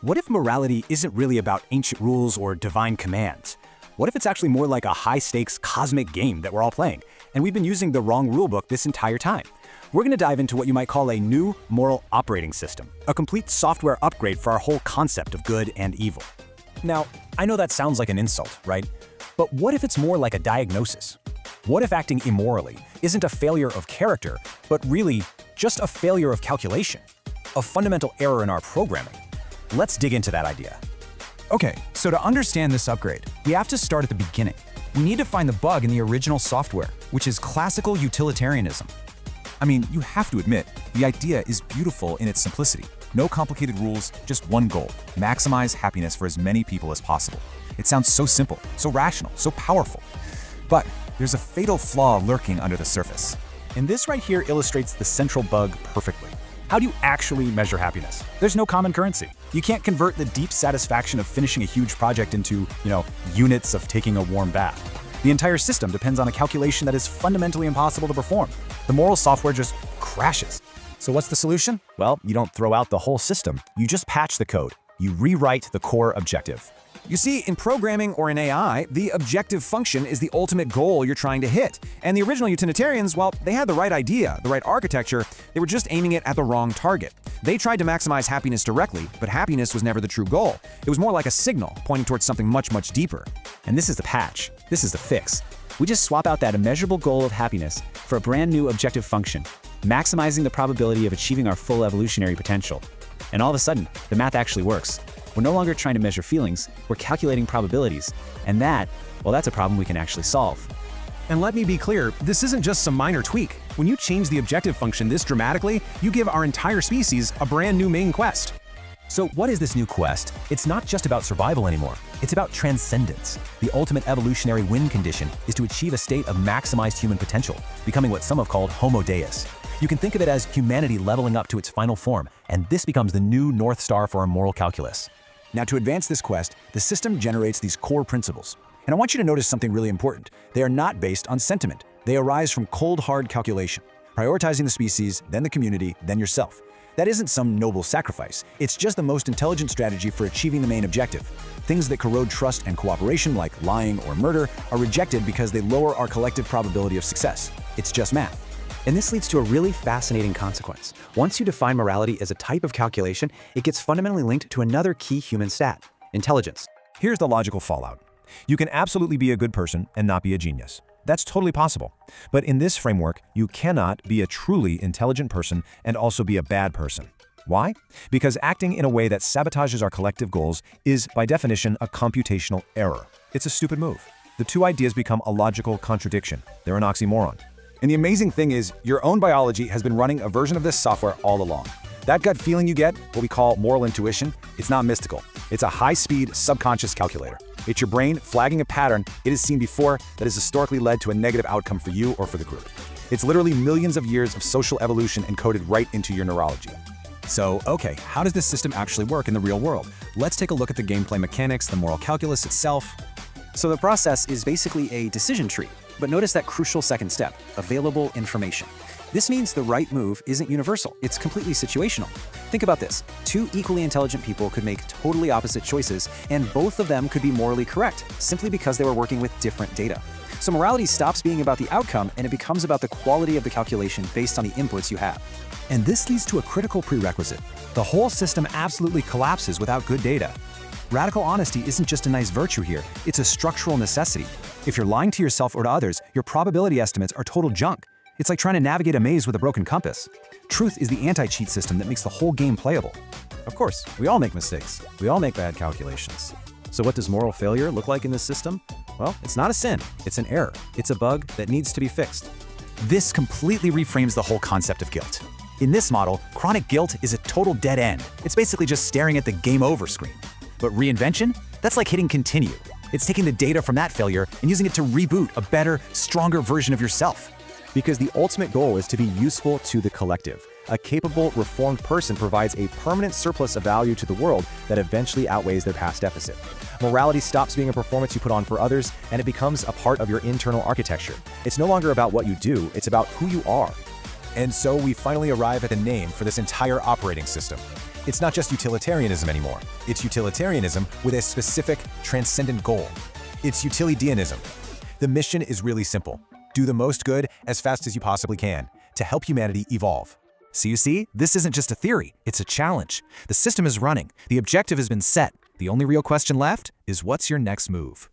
What if morality isn't really about ancient rules or divine commands? What if it's actually more like a high-stakes cosmic game that we're all playing, and we've been using the wrong rulebook this entire time? We're going to dive into what you might call a new moral operating system, a complete software upgrade for our whole concept of good and evil. Now, I know that sounds like an insult, right? But what if it's more like a diagnosis? What if acting immorally isn't a failure of character, but really just a failure of calculation? A fundamental error in our programming? Let's dig into that idea. Okay, so to understand this upgrade, we have to start at the beginning. We need to find the bug in the original software, which is classical utilitarianism. I mean, you have to admit, the idea is beautiful in its simplicity. No complicated rules, just one goal: maximize happiness for as many people as possible. It sounds so simple, so rational, so powerful. But there's a fatal flaw lurking under the surface. And this right here illustrates the central bug perfectly. How do you actually measure happiness? There's no common currency. You can't convert the deep satisfaction of finishing a huge project into, units of taking a warm bath. The entire system depends on a calculation that is fundamentally impossible to perform. The moral software just crashes. So what's the solution? Well, you don't throw out the whole system. You just patch the code. You rewrite the core objective. You see, in programming or in AI, the objective function is the ultimate goal you're trying to hit. And the original utilitarians, well, they had the right idea, the right architecture, they were just aiming it at the wrong target. They tried to maximize happiness directly, but happiness was never the true goal. It was more like a signal pointing towards something much, much deeper. And this is the patch. This is the fix. We just swap out that immeasurable goal of happiness for a brand new objective function, maximizing the probability of achieving our full evolutionary potential. And all of a sudden, the math actually works. We're no longer trying to measure feelings, we're calculating probabilities. And that's a problem we can actually solve. And let me be clear, this isn't just some minor tweak. When you change the objective function this dramatically, you give our entire species a brand new main quest. So what is this new quest? It's not just about survival anymore. It's about transcendence. The ultimate evolutionary win condition is to achieve a state of maximized human potential, becoming what some have called Homo Deus. You can think of it as humanity leveling up to its final form, and this becomes the new North Star for our moral calculus. Now, to advance this quest, the system generates these core principles. And I want you to notice something really important. They are not based on sentiment. They arise from cold, hard calculation, prioritizing the species, then the community, then yourself. That isn't some noble sacrifice. It's just the most intelligent strategy for achieving the main objective. Things that corrode trust and cooperation, like lying or murder, are rejected because they lower our collective probability of success. It's just math. And this leads to a really fascinating consequence. Once you define morality as a type of calculation, it gets fundamentally linked to another key human stat: intelligence. Here's the logical fallout. You can absolutely be a good person and not be a genius. That's totally possible. But in this framework, you cannot be a truly intelligent person and also be a bad person. Why? Because acting in a way that sabotages our collective goals is, by definition, a computational error. It's a stupid move. The two ideas become a logical contradiction. They're an oxymoron. And the amazing thing is, your own biology has been running a version of this software all along. That gut feeling you get, what we call moral intuition, it's not mystical. It's a high-speed, subconscious calculator. It's your brain flagging a pattern it has seen before that has historically led to a negative outcome for you or for the group. It's literally millions of years of social evolution encoded right into your neurology. So, okay, how does this system actually work in the real world? Let's take a look at the gameplay mechanics, the moral calculus itself. So the process is basically a decision tree, but notice that crucial second step: available information. This means the right move isn't universal, it's completely situational. Think about this. Two equally intelligent people could make totally opposite choices, and both of them could be morally correct, simply because they were working with different data. So morality stops being about the outcome, and it becomes about the quality of the calculation based on the inputs you have. And this leads to a critical prerequisite. The whole system absolutely collapses without good data. Radical honesty isn't just a nice virtue here, it's a structural necessity. If you're lying to yourself or to others, your probability estimates are total junk. It's like trying to navigate a maze with a broken compass. Truth is the anti-cheat system that makes the whole game playable. Of course, we all make mistakes. We all make bad calculations. So what does moral failure look like in this system? Well, it's not a sin, it's an error. It's a bug that needs to be fixed. This completely reframes the whole concept of guilt. In this model, chronic guilt is a total dead end. It's basically just staring at the game over screen. But reinvention? That's like hitting continue. It's taking the data from that failure and using it to reboot a better, stronger version of yourself. Because the ultimate goal is to be useful to the collective. A capable, reformed person provides a permanent surplus of value to the world that eventually outweighs their past deficit. Morality stops being a performance you put on for others, and it becomes a part of your internal architecture. It's no longer about what you do, it's about who you are. And so we finally arrive at the name for this entire operating system. It's not just utilitarianism anymore. It's utilitarianism with a specific, transcendent goal. It's Utilideusism. The mission is really simple. Do the most good as fast as you possibly can to help humanity evolve. So you see, this isn't just a theory, it's a challenge. The system is running, the objective has been set. The only real question left is what's your next move?